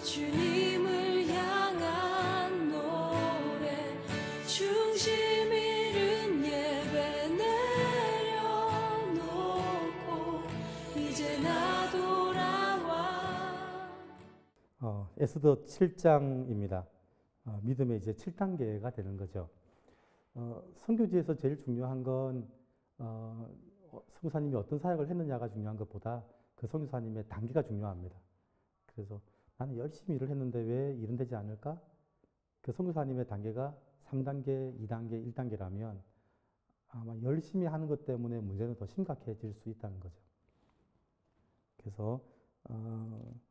주님을 향한 노래 중심 잃은 예배 내려놓고 이제 나 돌아와. 에스더 7장입니다. 믿음의 이제 7단계가 되는 거죠. 선교지에서 제일 중요한 건 선교사님이 어떤 사역을 했느냐가 중요한 것보다 그 선교사님의 단계가 중요합니다. 그래서 나는 열심히 일을 했는데 왜 일은 되지 않을까? 그 선교사님의 단계가 3단계, 2단계, 1단계라면 아마 열심히 하는 것 때문에 문제는 더 심각해질 수 있다는 거죠. 그래서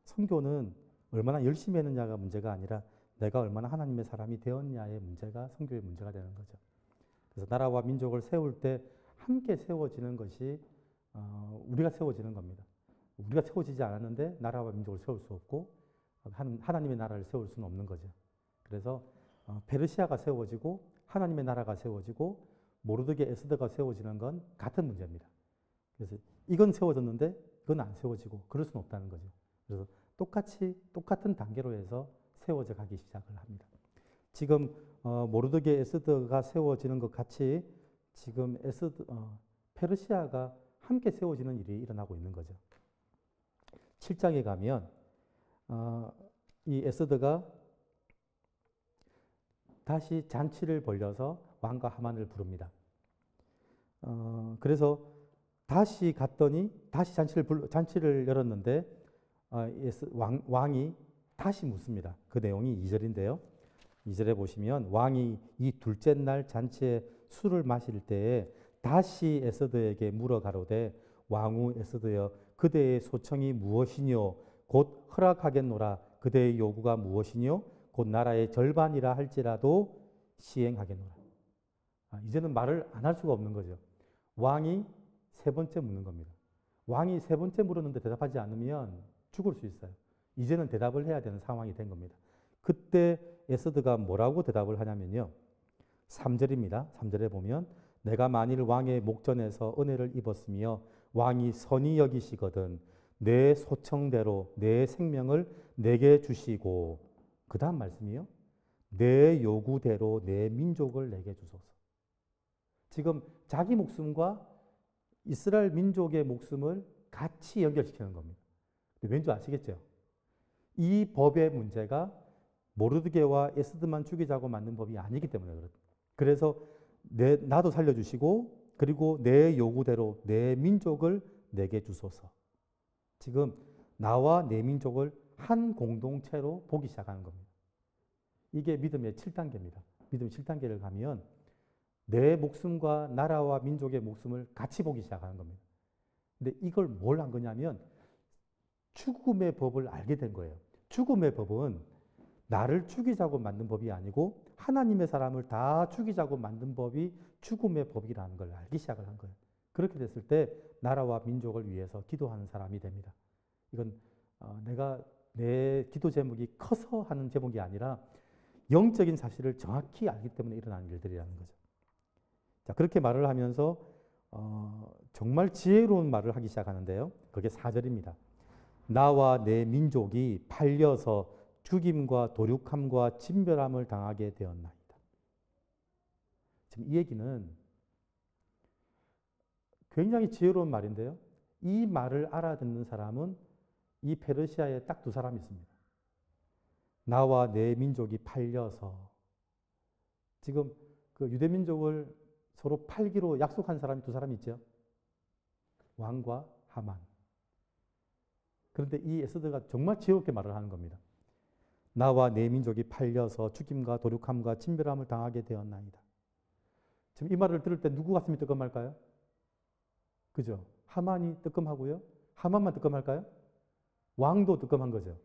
선교는 얼마나 열심히 했느냐가 문제가 아니라 내가 얼마나 하나님의 사람이 되었냐의 문제가 선교의 문제가 되는 거죠. 그래서 나라와 민족을 세울 때 함께 세워지는 것이 우리가 세워지는 겁니다. 우리가 세워지지 않았는데 나라와 민족을 세울 수 없고 하나님의 나라를 세울 수는 없는 거죠. 그래서 페르시아가 세워지고 하나님의 나라가 세워지고 모르드게 에스더가 세워지는 건 같은 문제입니다. 그래서 이건 세워졌는데 이건 안 세워지고 그럴 수는 없다는 거죠. 그래서 똑같은 단계로 해서 세워져 가기 시작을 합니다. 지금 모르드게 에스더가 세워지는 것 같이 지금 페르시아가 함께 세워지는 일이 일어나고 있는 거죠. 7장에 가면 이 에스더가 다시 잔치를 벌려서 왕과 하만을 부릅니다. 그래서 다시 갔더니 다시 잔치를 열었는데 왕이 다시 묻습니다. 그 내용이 2절인데요. 2절에 보시면 왕이 이 둘째 날 잔치에 술을 마실 때에 다시 에스더에게 물어 가로되 왕후 에스더여 그대의 소청이 무엇이뇨 곧 허락하겠노라 그대의 요구가 무엇이뇨 곧 나라의 절반이라 할지라도 시행하겠노라. 이제는 말을 안 할 수가 없는 거죠. 왕이 세 번째 묻는 겁니다. 왕이 세 번째 물었는데 대답하지 않으면 죽을 수 있어요. 이제는 대답을 해야 되는 상황이 된 겁니다. 그때 에스더가 뭐라고 대답을 하냐면요. 3절입니다. 3절에 보면 내가 만일 왕의 목전에서 은혜를 입었으며 왕이 선히 여기시거든 내 소청대로 내 생명을 내게 주시고 그 다음 말씀이요. 내 요구대로 내 민족을 내게 주소서. 지금 자기 목숨과 이스라엘 민족의 목숨을 같이 연결시키는 겁니다. 왠지 아시겠죠? 이 법의 문제가 모르드게와 에스더만 죽이자고 만든 법이 아니기 때문에 그렇습니다. 그래서 나도 살려주시고 그리고 내 요구대로 내 민족을 내게 주소서. 지금 나와 내 민족을 한 공동체로 보기 시작하는 겁니다. 이게 믿음의 7단계입니다. 믿음의 7단계를 가면 내 목숨과 나라와 민족의 목숨을 같이 보기 시작하는 겁니다. 근데 이걸 뭘 한 거냐면 죽음의 법을 알게 된 거예요. 죽음의 법은 나를 죽이자고 만든 법이 아니고 하나님의 사람을 다 죽이자고 만든 법이 죽음의 법이라는 걸 알기 시작을 한 거예요. 그렇게 됐을 때 나라와 민족을 위해서 기도하는 사람이 됩니다. 이건 내가 내 기도 제목이 커서 하는 제목이 아니라 영적인 사실을 정확히 알기 때문에 일어나는 일들이라는 거죠. 자, 그렇게 말을 하면서 정말 지혜로운 말을 하기 시작하는데요. 그게 4절입니다. 나와 내 민족이 팔려서 죽임과 도륙함과 진멸함을 당하게 되었나이다. 지금 이 얘기는 굉장히 지혜로운 말인데요. 이 말을 알아듣는 사람은 이 페르시아에 딱 두 사람이 있습니다. 나와 내 민족이 팔려서 지금 그 유대 민족을 서로 팔기로 약속한 사람이 두 사람이 있죠. 왕과 하만. 그런데 이 에스더가 정말 지혜롭게 말을 하는 겁니다. 나와 내 민족이 팔려서 죽임과 도륙함과 진멸함을 당하게 되었나이다. 지금 이 말을 들을 때 누구 가슴이 뜨끔할까요? 그죠? 하만이 뜨끔하고요. 하만만 뜨끔할까요? 왕도 뜨끔한 거죠.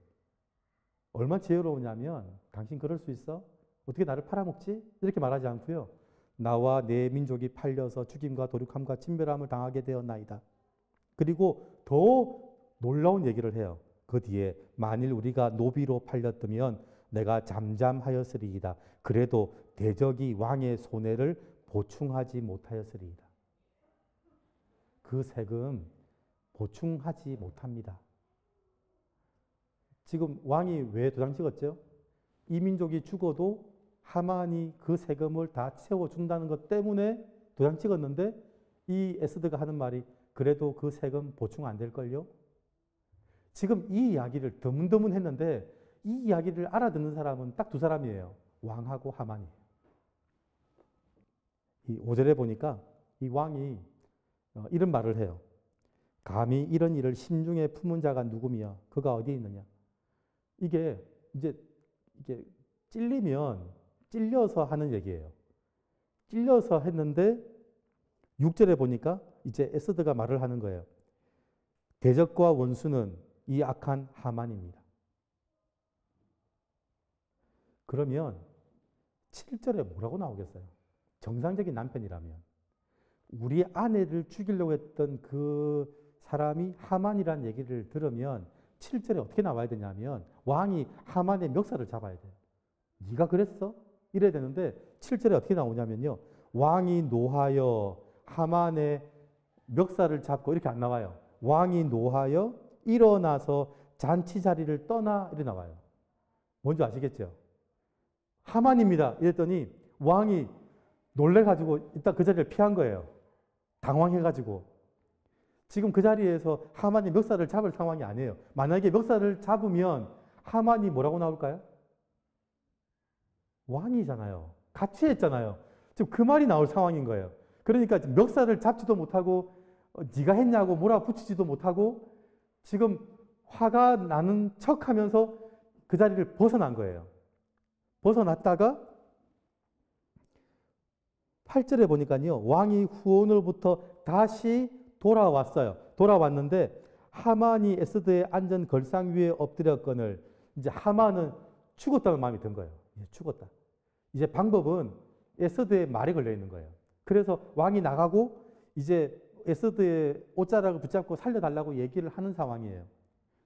얼마나 지혜로우냐면 당신 그럴 수 있어? 어떻게 나를 팔아먹지? 이렇게 말하지 않고요. 나와 내 민족이 팔려서 죽임과 도륙함과 진멸함을 당하게 되었나이다. 그리고 더 놀라운 얘기를 해요. 그 뒤에 만일 우리가 노비로 팔렸다면 내가 잠잠하였으리이다. 그래도 대적이 왕의 손해를 보충하지 못하였으리이다. 그 세금 보충하지 못합니다. 지금 왕이 왜 도장 찍었죠? 이 민족이 죽어도 하만이 그 세금을 다 채워준다는 것 때문에 도장 찍었는데 이 에스더가 하는 말이 그래도 그 세금 보충 안 될걸요? 지금 이 이야기를 드문드문했는데 이 이야기를 알아듣는 사람은 딱 두 사람이에요. 왕하고 하만이에요. 이 5절에 보니까 이 왕이 이런 말을 해요. 감히 이런 일을 심중에 품은 자가 누구며 그가 어디 있느냐. 이게 찔리면 찔려서 하는 얘기예요. 찔려서 했는데 6절에 보니까 이제 에스더가 말을 하는 거예요. 대적과 원수는 이 악한 하만입니다. 그러면 7절에 뭐라고 나오겠어요? 정상적인 남편이라면 우리 아내를 죽이려고 했던 그 사람이 하만이라는 얘기를 들으면 7절에 어떻게 나와야 되냐면 왕이 하만의 멱살을 잡아야 돼요. 네가 그랬어? 이래야 되는데 7절에 어떻게 나오냐면요. 왕이 노하여 하만의 멱살을 잡고 이렇게 안 나와요. 왕이 노하여 일어나서 잔치 자리를 떠나 이렇게 나와요. 뭔지 아시겠죠? 하만입니다. 이랬더니 왕이 놀래가지고 일단 그 자리를 피한 거예요. 당황해가지고. 지금 그 자리에서 하만이 멱살을 잡을 상황이 아니에요. 만약에 멱살을 잡으면 하만이 뭐라고 나올까요? 왕이잖아요. 같이 했잖아요. 지금 그 말이 나올 상황인 거예요. 그러니까 멱살을 잡지도 못하고 네가 했냐고 몰아붙이지도 못하고 지금 화가 나는 척하면서 그 자리를 벗어난 거예요. 벗어났다가 8절에 보니까요. 왕이 후원으로부터 다시 돌아왔어요. 돌아왔는데 하만이 에스더의 앉은 걸상 위에 엎드렸거늘 이제 하만은 죽었다는 마음이 든 거예요. 죽었다. 이제 방법은 에스더의 말에 걸려 있는 거예요. 그래서 왕이 나가고 이제 에스더의 옷자락을 붙잡고 살려달라고 얘기를 하는 상황이에요.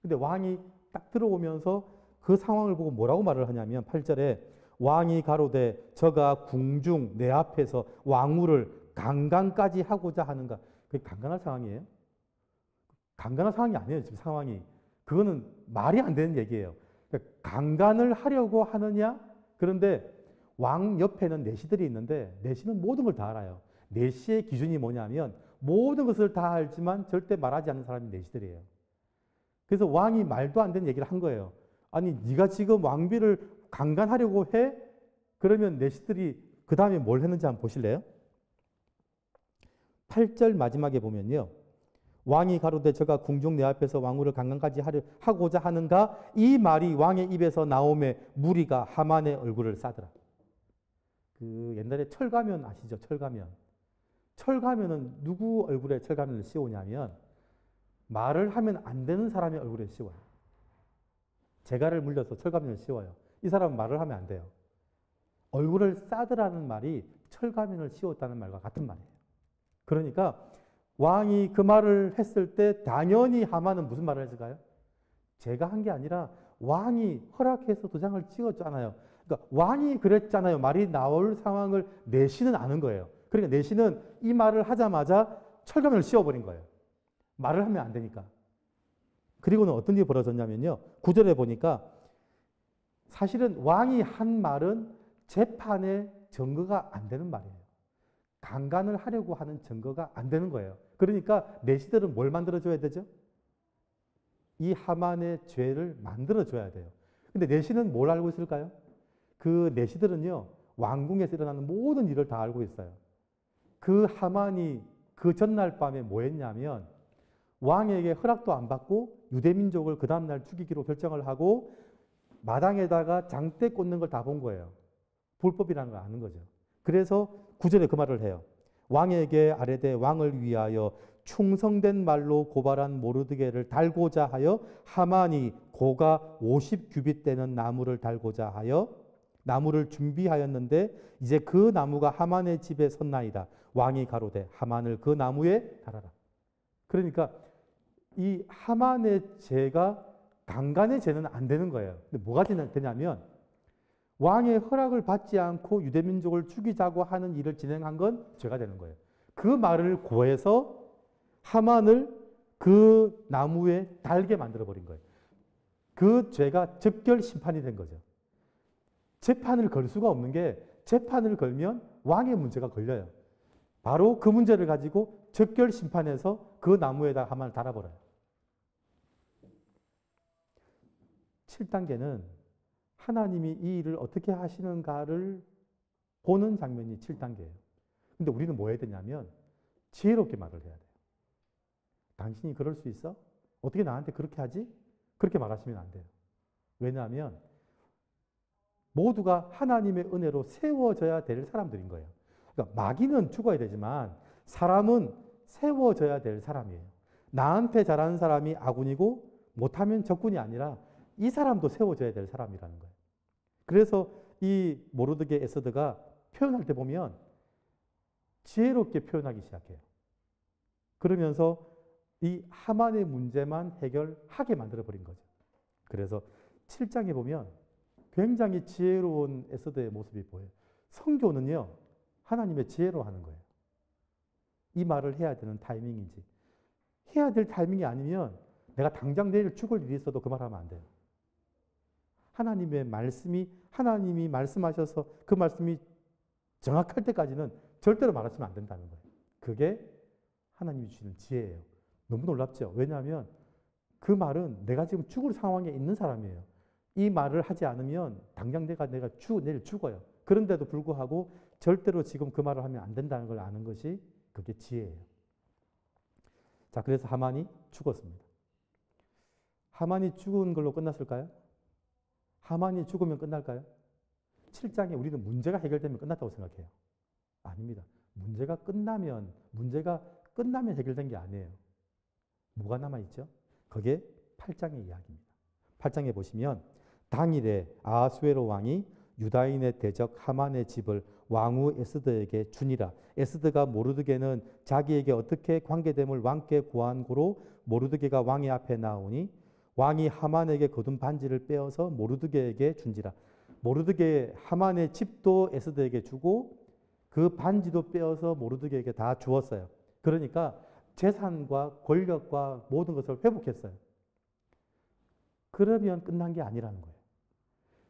근데 왕이 딱 들어오면서 그 상황을 보고 뭐라고 말을 하냐면 8절에 왕이 가로되 저가 궁중 내 앞에서 왕후를 강간까지 하고자 하는가. 그게 강간할 상황이에요? 강간할 상황이 아니에요. 지금 상황이. 그거는 말이 안 되는 얘기예요. 그러니까 강간을 하려고 하느냐? 그런데 왕 옆에는 내시들이 있는데 내시는 모든 걸 다 알아요. 내시의 기준이 뭐냐면 모든 것을 다 알지만 절대 말하지 않는 사람이 내시들이에요. 그래서 왕이 말도 안 되는 얘기를 한 거예요. 아니 네가 지금 왕비를 강간하려고 해? 그러면 내시들이 그 다음에 뭘 했는지 한번 보실래요? 8절 마지막에 보면요. 왕이 가로되 저가 궁중 내 앞에서 왕후를 강간까지 하고자 하는가? 이 말이 왕의 입에서 나오매 무리가 하만의 얼굴을 싸더라. 그 옛날에 철가면 아시죠? 철가면. 철가면은 누구 얼굴에 철가면을 씌우냐면 말을 하면 안 되는 사람의 얼굴에 씌워요. 재갈을 물려서 철가면을 씌워요. 이 사람은 말을 하면 안 돼요. 얼굴을 싸더라는 말이 철가면을 씌웠다는 말과 같은 말이에요. 그러니까 왕이 그 말을 했을 때 당연히 하만은 무슨 말을 했을까요? 제가 한 게 아니라 왕이 허락해서 도장을 찍었잖아요. 그러니까 왕이 그랬잖아요. 말이 나올 상황을 내시는 아는 거예요. 그러니까 내시는 이 말을 하자마자 철가면을 씌워버린 거예요. 말을 하면 안 되니까. 그리고는 어떤 일이 벌어졌냐면요. 9절에 보니까 사실은 왕이 한 말은 재판에 증거가 안 되는 말이에요. 강간을 하려고 하는 증거가 안 되는 거예요. 그러니까 내시들은 뭘 만들어줘야 되죠? 이 하만의 죄를 만들어줘야 돼요. 근데 내시는 뭘 알고 있을까요? 그 내시들은요. 왕궁에서 일어나는 모든 일을 다 알고 있어요. 그 하만이 그 전날 밤에 뭐 했냐면 왕에게 허락도 안 받고 유대민족을 그 다음날 죽이기로 결정을 하고 마당에다가 장대 꽂는 걸 다 본 거예요. 불법이라는 걸 아는 거죠. 그래서 9절에 그 말을 해요. 왕에게 아뢰되 왕을 위하여 충성된 말로 고발한 모르드게를 달고자 하여 하만이 고가 50규빗 되는 나무를 달고자 하여 나무를 준비하였는데 이제 그 나무가 하만의 집에 섰나이다. 왕이 가로되 하만을 그 나무에 달아라. 그러니까 이 하만의 죄가 강간의 죄는 안 되는 거예요. 근데 뭐가 되냐면 왕의 허락을 받지 않고 유대민족을 죽이자고 하는 일을 진행한 건 죄가 되는 거예요. 그 말을 고해서 하만을 그 나무에 달게 만들어버린 거예요. 그 죄가 즉결 심판이 된 거죠. 재판을 걸 수가 없는 게 재판을 걸면 왕의 문제가 걸려요. 바로 그 문제를 가지고 즉결 심판해서 그 나무에다 하만을 달아버려요. 7단계는 하나님이 이 일을 어떻게 하시는가를 보는 장면이 7단계예요. 근데 우리는 뭐 해야 되냐면 지혜롭게 말을 해야 돼요. 당신이 그럴 수 있어? 어떻게 나한테 그렇게 하지? 그렇게 말하시면 안 돼요. 왜냐하면 모두가 하나님의 은혜로 세워져야 될 사람들인 거예요. 그러니까 마귀는 죽어야 되지만 사람은 세워져야 될 사람이에요. 나한테 잘하는 사람이 아군이고 못하면 적군이 아니라 이 사람도 세워져야 될 사람이라는 거예요. 그래서 이 모르드게 에스더가 표현할 때 보면 지혜롭게 표현하기 시작해요. 그러면서 이 하만의 문제만 해결하게 만들어버린 거죠. 그래서 7장에 보면 굉장히 지혜로운 에스더의 모습이 보여요. 성교는요, 하나님의 지혜로 하는 거예요. 이 말을 해야 되는 타이밍인지. 해야 될 타이밍이 아니면 내가 당장 내일 죽을 일이 있어도 그 말 하면 안 돼요. 하나님의 말씀이, 하나님이 말씀하셔서 그 말씀이 정확할 때까지는 절대로 말하시면 안 된다는 거예요. 그게 하나님이 주시는 지혜예요. 너무 놀랍죠? 왜냐하면 그 말은 내가 지금 죽을 상황에 있는 사람이에요. 이 말을 하지 않으면 당장 내가 내일 죽어요. 그런데도 불구하고 절대로 지금 그 말을 하면 안 된다는 걸 아는 것이 그게 지혜예요. 자, 그래서 하만이 죽었습니다. 하만이 죽은 걸로 끝났을까요? 하만이 죽으면 끝날까요? 7장에 우리는 문제가 해결되면 끝났다고 생각해요. 아닙니다. 문제가 끝나면 해결된 게 아니에요. 뭐가 남아있죠? 그게 8장의 이야기입니다. 8장에 보시면 당일에 아하수에로 왕이 유다인의 대적 하만의 집을 왕후 에스더에게 주니라. 에스더가 모르드게는 자기에게 어떻게 관계됨을 왕께 구한 고로 모르드게가 왕의 앞에 나오니 왕이 하만에게 거둔 반지를 빼어서 모르드게에게 준지라. 모르드게 하만의 집도 에스더에게 주고 그 반지도 빼어서 모르드게에게 다 주었어요. 그러니까 재산과 권력과 모든 것을 회복했어요. 그러면 끝난 게 아니라는 거예요.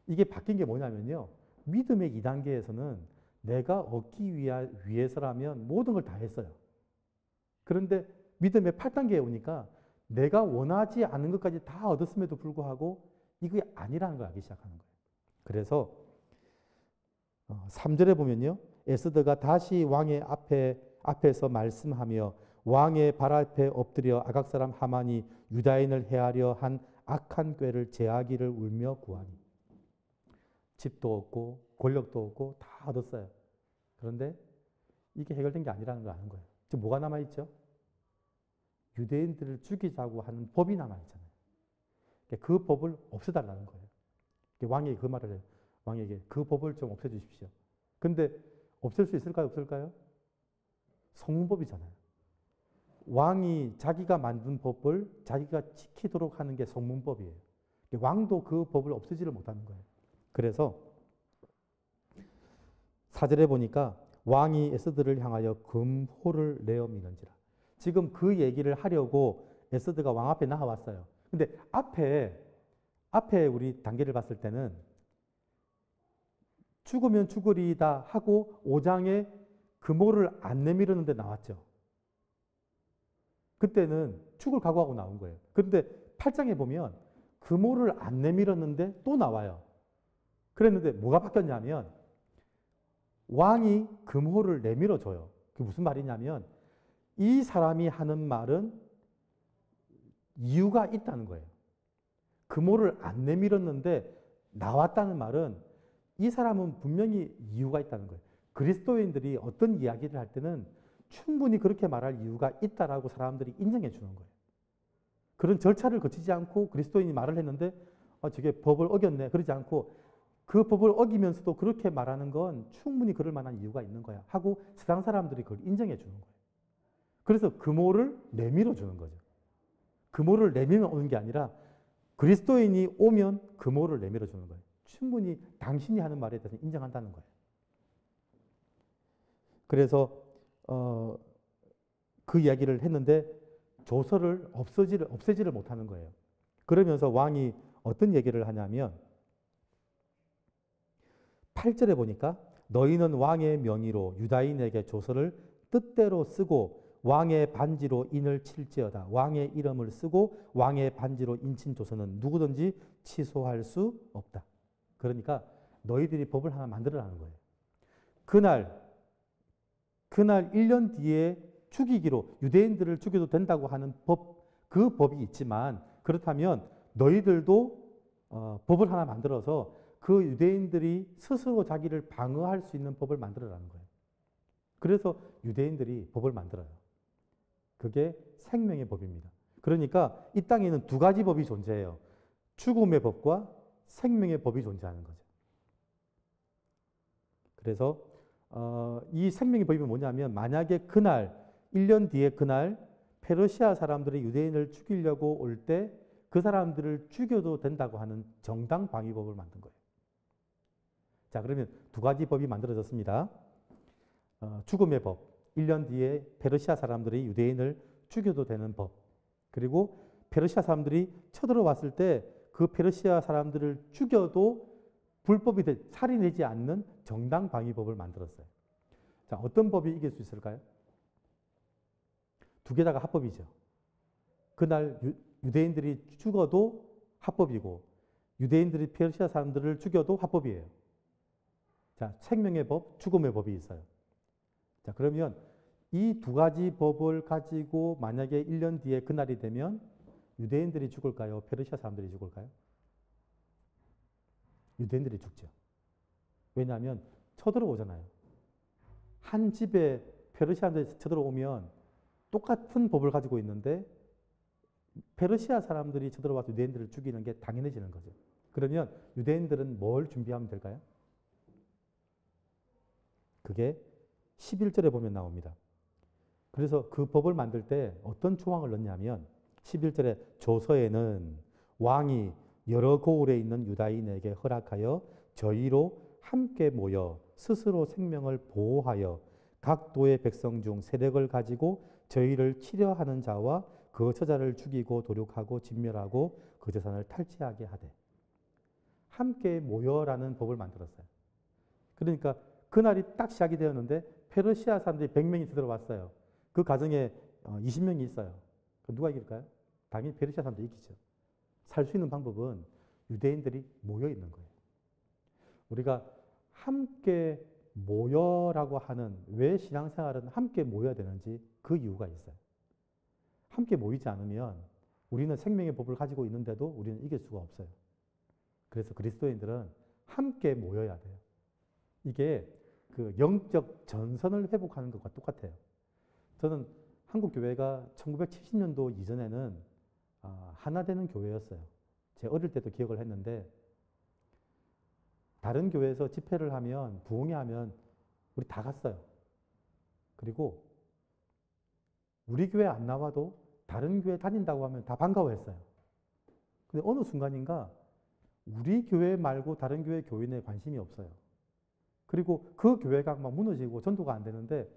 이게 바뀐 게 뭐냐면요. 믿음의 2단계에서는 내가 얻기 위해서라면 모든 걸 다 했어요. 그런데 믿음의 8단계에 오니까 내가 원하지 않은 것까지 다 얻었음에도 불구하고 이게 아니라는 걸 알기 시작하는 거예요. 그래서 3절에 보면요. 에스더가 다시 왕의 앞에서 말씀하며 왕의 발 앞에 엎드려 아각 사람 하만이 유다인을 해하려 한 악한 꾀를 제하기를 울며 구하니. 집도 얻고 권력도 얻고 다 얻었어요. 그런데 이게 해결된 게 아니라는 걸 아는 거예요. 지금 뭐가 남아있죠? 유대인들을 죽이자고 하는 법이 남아있잖아요. 그 법을 없애달라는 거예요. 왕이 그 말을 해요. 왕에게 그 법을 좀 없애주십시오. 근데 없앨 수 있을까요? 없을까요? 성문법이잖아요. 왕이 자기가 만든 법을 자기가 지키도록 하는 게 성문법이에요. 왕도 그 법을 없애지를 못하는 거예요. 그래서 4절에 보니까 왕이 에스더를 향하여 금호를 내어 미는지라. 지금 그 얘기를 하려고 에스더가 왕 앞에 나와왔어요. 근데 앞에 우리 단계를 봤을 때는 죽으면 죽으리다 하고 5장에 금호를 안 내밀었는데 나왔죠. 그때는 죽을 각오하고 나온 거예요. 그런데 8장에 보면 금호를 안 내밀었는데 또 나와요. 그랬는데 뭐가 바뀌었냐면 왕이 금호를 내밀어줘요. 그게 무슨 말이냐면 이 사람이 하는 말은 이유가 있다는 거예요. 금호를 안 내밀었는데 나왔다는 말은 이 사람은 분명히 이유가 있다는 거예요. 그리스도인들이 어떤 이야기를 할 때는 충분히 그렇게 말할 이유가 있다라고 사람들이 인정해 주는 거예요. 그런 절차를 거치지 않고 그리스도인이 말을 했는데 저게 법을 어겼네. 그러지 않고 그 법을 어기면서도 그렇게 말하는 건 충분히 그럴 만한 이유가 있는 거야 하고 세상 사람들이 그걸 인정해 주는 거예요. 그래서 금호를 내밀어 주는 거죠. 금호를 내밀어 오는 게 아니라 그리스도인이 오면 금호를 내밀어 주는 거예요. 충분히 당신이 하는 말에 대해서 인정한다는 거예요. 그래서 그 이야기를 했는데 조서를 없애지를 못하는 거예요. 그러면서 왕이 어떤 얘기를 하냐면 8절에 보니까 너희는 왕의 명의로 유다인에게 조서를 뜻대로 쓰고 왕의 반지로 인을 칠지어다. 왕의 이름을 쓰고 왕의 반지로 인친 조서는 누구든지 취소할 수 없다. 그러니까 너희들이 법을 하나 만들어라는 거예요. 그날 1년 뒤에 죽이기로 유대인들을 죽여도 된다고 하는 그 법이 있지만 그렇다면 너희들도 법을 하나 만들어서 그 유대인들이 스스로 자기를 방어할 수 있는 법을 만들어라는 거예요. 그래서 유대인들이 법을 만들어요. 그게 생명의 법입니다. 그러니까 이 땅에는 두 가지 법이 존재해요. 죽음의 법과 생명의 법이 존재하는 거죠. 그래서 이 생명의 법이 뭐냐면 만약에 그날 1년 뒤에 그날 페르시아 사람들이 유대인을 죽이려고 올 때 그 사람들을 죽여도 된다고 하는 정당 방위법을 만든 거예요. 자, 그러면 두 가지 법이 만들어졌습니다. 죽음의 법, 1년 뒤에 페르시아 사람들이 유대인을 죽여도 되는 법, 그리고 페르시아 사람들이 쳐들어왔을 때 그 페르시아 사람들을 죽여도 불법이 살인되지 않는 정당 방위법을 만들었어요. 자, 어떤 법이 이길 수 있을까요? 두 개 다가 합법이죠. 그날 유대인들이 죽어도 합법이고 유대인들이 페르시아 사람들을 죽여도 합법이에요. 자, 생명의 법, 죽음의 법이 있어요. 자, 그러면 이 두 가지 법을 가지고 만약에 1년 뒤에 그날이 되면 유대인들이 죽을까요? 페르시아 사람들이 죽을까요? 유대인들이 죽죠. 왜냐하면 쳐들어오잖아요. 한 집에 페르시아인들이 쳐들어오면 똑같은 법을 가지고 있는데 페르시아 사람들이 쳐들어와서 유대인들을 죽이는 게 당연해지는 거죠. 그러면 유대인들은 뭘 준비하면 될까요? 그게 11절에 보면 나옵니다. 그래서 그 법을 만들 때 어떤 조항을 넣냐면 11절에 조서에는 왕이 여러 고을에 있는 유다인에게 허락하여 저희로 함께 모여 스스로 생명을 보호하여 각 도의 백성 중 세력을 가지고 저희를 치려하는 자와 그 저자를 죽이고 도륙하고 진멸하고 그 재산을 탈취하게 하되. 함께 모여라는 법을 만들었어요. 그러니까 그날이 딱 시작이 되었는데 페르시아 사람들이 100명이 들어왔어요. 그 가정에 20명이 있어요. 누가 이길까요? 당연히 페르시아 사람들이 이기죠. 살 수 있는 방법은 유대인들이 모여 있는 거예요. 우리가 함께 모여라고 하는 왜 신앙생활은 함께 모여야 되는지 그 이유가 있어요. 함께 모이지 않으면 우리는 생명의 법을 가지고 있는데도 우리는 이길 수가 없어요. 그래서 그리스도인들은 함께 모여야 돼요. 이게 그 영적 전선을 회복하는 것과 똑같아요. 저는 한국 교회가 1970년도 이전에는 하나 되는 교회였어요. 제 어릴 때도 기억을 했는데 다른 교회에서 집회를 하면 부흥회 하면 우리 다 갔어요. 그리고 우리 교회 안 나와도 다른 교회 다닌다고 하면 다 반가워했어요. 근데 어느 순간인가 우리 교회 말고 다른 교회 교인에 관심이 없어요. 그리고 그 교회가 막 무너지고 전도가 안 되는데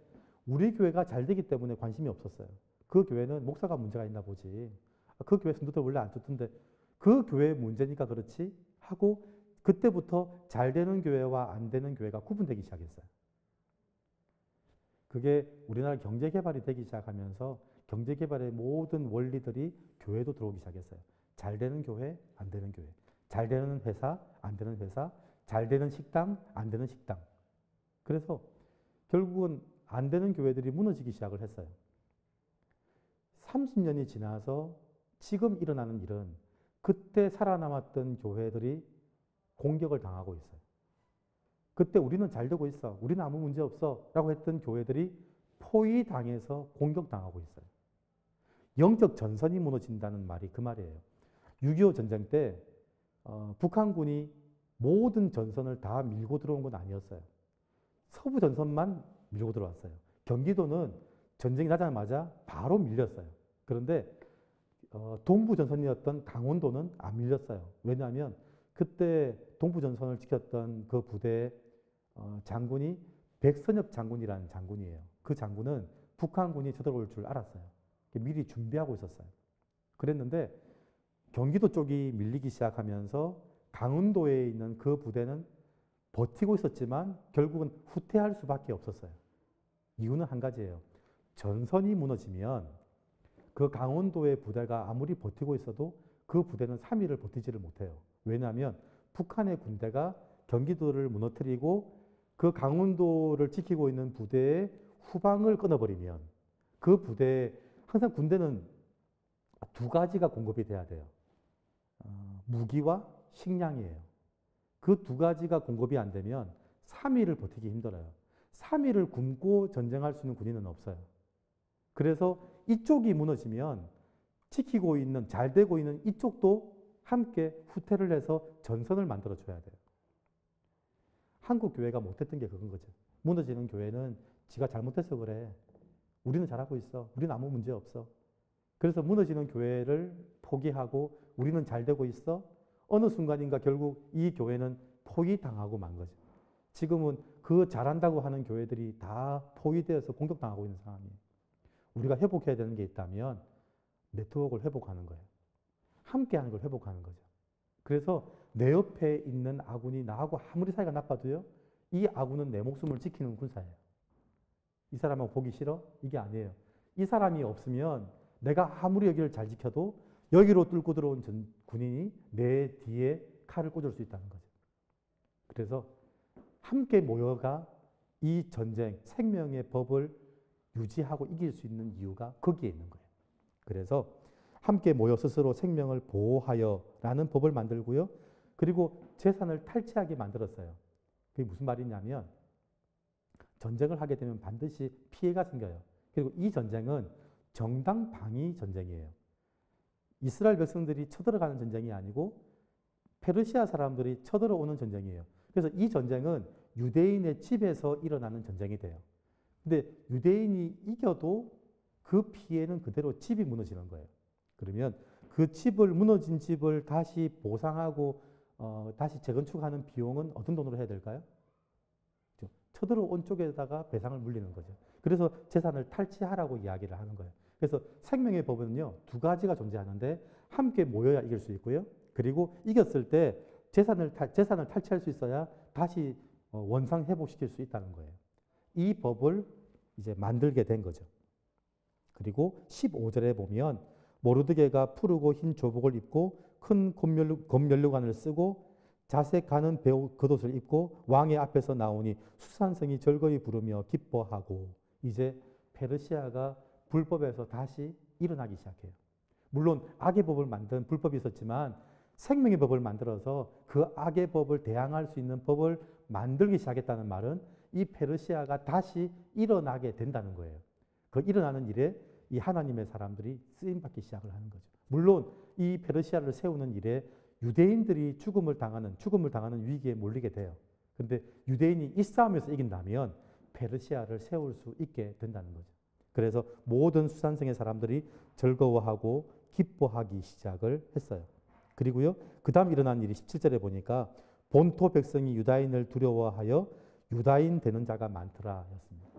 우리 교회가 잘 되기 때문에 관심이 없었어요. 그 교회는 목사가 문제가 있나 보지. 그 교회 성도들 원래 안 좋던데 그 교회의 문제니까 그렇지 하고 그때부터 잘 되는 교회와 안 되는 교회가 구분되기 시작했어요. 그게 우리나라 경제개발이 되기 시작하면서 경제개발의 모든 원리들이 교회도 들어오기 시작했어요. 잘 되는 교회, 안 되는 교회. 잘 되는 회사, 안 되는 회사. 잘 되는 식당, 안 되는 식당. 그래서 결국은 안 되는 교회들이 무너지기 시작을 했어요. 30년이 지나서 지금 일어나는 일은 그때 살아남았던 교회들이 공격을 당하고 있어요. 그때 우리는 잘 되고 있어. 우리는 아무 문제 없어. 라고 했던 교회들이 포위당해서 공격당하고 있어요. 영적 전선이 무너진다는 말이 그 말이에요. 6.25 전쟁 때 북한군이 모든 전선을 다 밀고 들어온 건 아니었어요. 서부 전선만 밀고 들어왔어요. 경기도는 전쟁이 나자마자 바로 밀렸어요. 그런데 동부 전선이었던 강원도는 안 밀렸어요. 왜냐하면 그때 동부 전선을 지켰던 그 부대의 장군이 백선엽 장군이라는 장군이에요. 그 장군은 북한군이 쳐들어올 줄 알았어요. 미리 준비하고 있었어요. 그랬는데 경기도 쪽이 밀리기 시작하면서 강원도에 있는 그 부대는 버티고 있었지만 결국은 후퇴할 수밖에 없었어요. 이유는 한 가지예요. 전선이 무너지면 그 강원도의 부대가 아무리 버티고 있어도 그 부대는 3일을 버티지를 못해요. 왜냐하면 북한의 군대가 경기도를 무너뜨리고 그 강원도를 지키고 있는 부대의 후방을 끊어버리면 그 부대에 항상 군대는 두 가지가 공급이 돼야 돼요. 무기와 식량이에요. 그 두 가지가 공급이 안 되면 3일을 버티기 힘들어요. 3일을 굶고 전쟁할 수 있는 군인은 없어요. 그래서 이쪽이 무너지면 지키고 있는, 잘 되고 있는 이쪽도 함께 후퇴를 해서 전선을 만들어 줘야 돼요. 한국 교회가 못했던 게 그건 거죠. 무너지는 교회는 지가 잘못해서 그래. 우리는 잘하고 있어. 우리는 아무 문제 없어. 그래서 무너지는 교회를 포기하고 우리는 잘 되고 있어. 어느 순간인가 결국 이 교회는 포위당하고 만 거죠. 지금은 그 잘한다고 하는 교회들이 다 포위되어서 공격당하고 있는 상황이에요. 우리가 회복해야 되는 게 있다면 네트워크를 회복하는 거예요. 함께하는 걸 회복하는 거죠. 그래서 내 옆에 있는 아군이 나하고 아무리 사이가 나빠도요, 이 아군은 내 목숨을 지키는 군사예요. 이 사람하고 보기 싫어? 이게 아니에요. 이 사람이 없으면 내가 아무리 여기를 잘 지켜도 여기로 뚫고 들어온 군인이 내 뒤에 칼을 꽂을 수 있다는 거죠. 그래서 함께 모여가 이 전쟁, 생명의 법을 유지하고 이길 수 있는 이유가 거기에 있는 거예요. 그래서 함께 모여 스스로 생명을 보호하여 라는 법을 만들고요. 그리고 재산을 탈취하게 만들었어요. 그게 무슨 말이냐면 전쟁을 하게 되면 반드시 피해가 생겨요. 그리고 이 전쟁은 정당 방위 전쟁이에요. 이스라엘 백성들이 쳐들어가는 전쟁이 아니고 페르시아 사람들이 쳐들어오는 전쟁이에요. 그래서 이 전쟁은 유대인의 집에서 일어나는 전쟁이 돼요. 근데 유대인이 이겨도 그 피해는 그대로 집이 무너지는 거예요. 그러면 그 집을, 무너진 집을 다시 보상하고 다시 재건축하는 비용은 어떤 돈으로 해야 될까요? 쳐들어온 쪽에다가 배상을 물리는 거죠. 그래서 재산을 탈취하라고 이야기를 하는 거예요. 그래서 생명의 법은요, 두 가지가 존재하는데 함께 모여야 이길 수 있고요. 그리고 이겼을 때 재산을 탈취할 수 있어야 다시 원상 회복시킬 수 있다는 거예요. 이 법을 이제 만들게 된 거죠. 그리고 15절에 보면 모르드게가 푸르고 흰 조복을 입고 큰 겉면류관을 쓰고 자색 가는 겉옷을 입고 왕의 앞에서 나오니 수산성이 절거히 부르며 기뻐하고 이제 페르시아가 불법에서 다시 일어나기 시작해요. 물론 악의 법을 만든 불법이 있었지만 생명의 법을 만들어서 그 악의 법을 대항할 수 있는 법을 만들기 시작했다는 말은 이 페르시아가 다시 일어나게 된다는 거예요. 그 일어나는 일에 이 하나님의 사람들이 쓰임받기 시작을 하는 거죠. 물론 이 페르시아를 세우는 일에 유대인들이 죽음을 당하는 위기에 몰리게 돼요. 그런데 유대인이 이 싸움에서 이긴다면 페르시아를 세울 수 있게 된다는 거죠. 그래서 모든 수산성의 사람들이 즐거워하고 기뻐하기 시작을 했어요. 그리고요, 그 다음 일어난 일이 17절에 보니까 본토 백성이 유다인을 두려워하여 유다인 되는 자가 많더라 였습니다.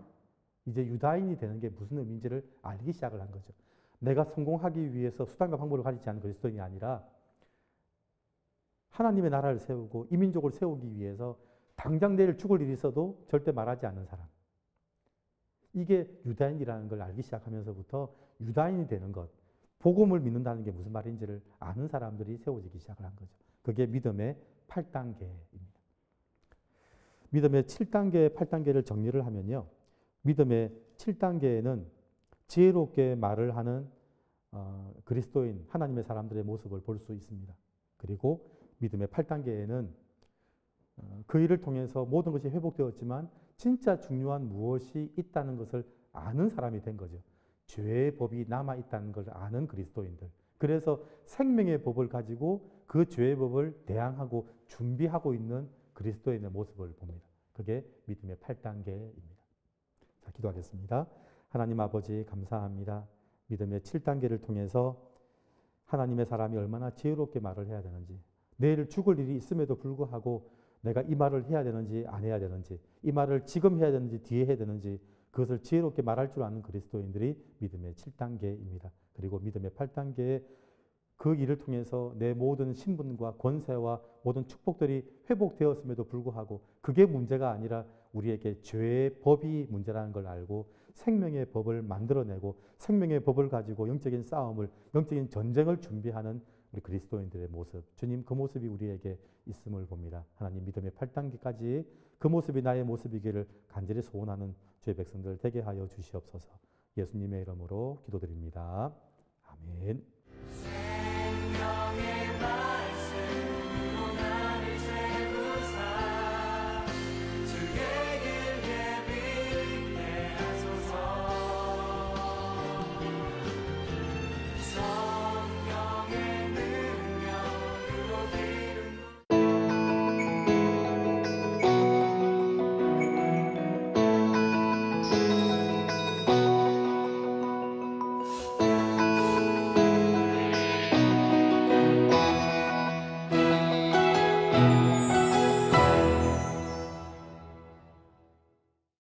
이제 유다인이 되는 게 무슨 의미인지를 알기 시작을 한 거죠. 내가 성공하기 위해서 수단과 방법을 가리지 않은 그리스도인이 아니라 하나님의 나라를 세우고 이민족을 세우기 위해서 당장 내일 죽을 일이 있어도 절대 말하지 않는 사람. 이게 유다인이라는 걸 알기 시작하면서부터 유다인이 되는 것, 복음을 믿는다는 게 무슨 말인지를 아는 사람들이 세워지기 시작을 한 거죠. 그게 믿음의 8단계입니다. 믿음의 7단계, 8단계를 정리를 하면요. 믿음의 7단계에는 지혜롭게 말을 하는 그리스도인, 하나님의 사람들의 모습을 볼 수 있습니다. 그리고 믿음의 8단계에는 그 일을 통해서 모든 것이 회복되었지만 진짜 중요한 무엇이 있다는 것을 아는 사람이 된 거죠. 죄의 법이 남아있다는 걸 아는 그리스도인들. 그래서 생명의 법을 가지고 그 죄의 법을 대항하고 준비하고 있는 그리스도인의 모습을 봅니다. 그게 믿음의 8단계입니다. 자, 기도하겠습니다. 하나님 아버지 감사합니다. 믿음의 7단계를 통해서 하나님의 사람이 얼마나 지혜롭게 말을 해야 되는지, 내일 죽을 일이 있음에도 불구하고 내가 이 말을 해야 되는지 안 해야 되는지, 이 말을 지금 해야 되는지 뒤에 해야 되는지 그것을 지혜롭게 말할 줄 아는 그리스도인들이 믿음의 7단계입니다. 그리고 믿음의 8단계에 그 일을 통해서 내 모든 신분과 권세와 모든 축복들이 회복되었음에도 불구하고 그게 문제가 아니라 우리에게 죄의 법이 문제라는 걸 알고 생명의 법을 만들어내고 생명의 법을 가지고 영적인 싸움을, 영적인 전쟁을 준비하는 우리 그리스도인들의 모습, 주님 그 모습이 우리에게 있음을 봅니다. 하나님 믿음의 8단계까지 그 모습이 나의 모습이기를 간절히 소원하는 주의 백성들 되게 하여 주시옵소서. 예수님의 이름으로 기도드립니다. 아멘. 생명의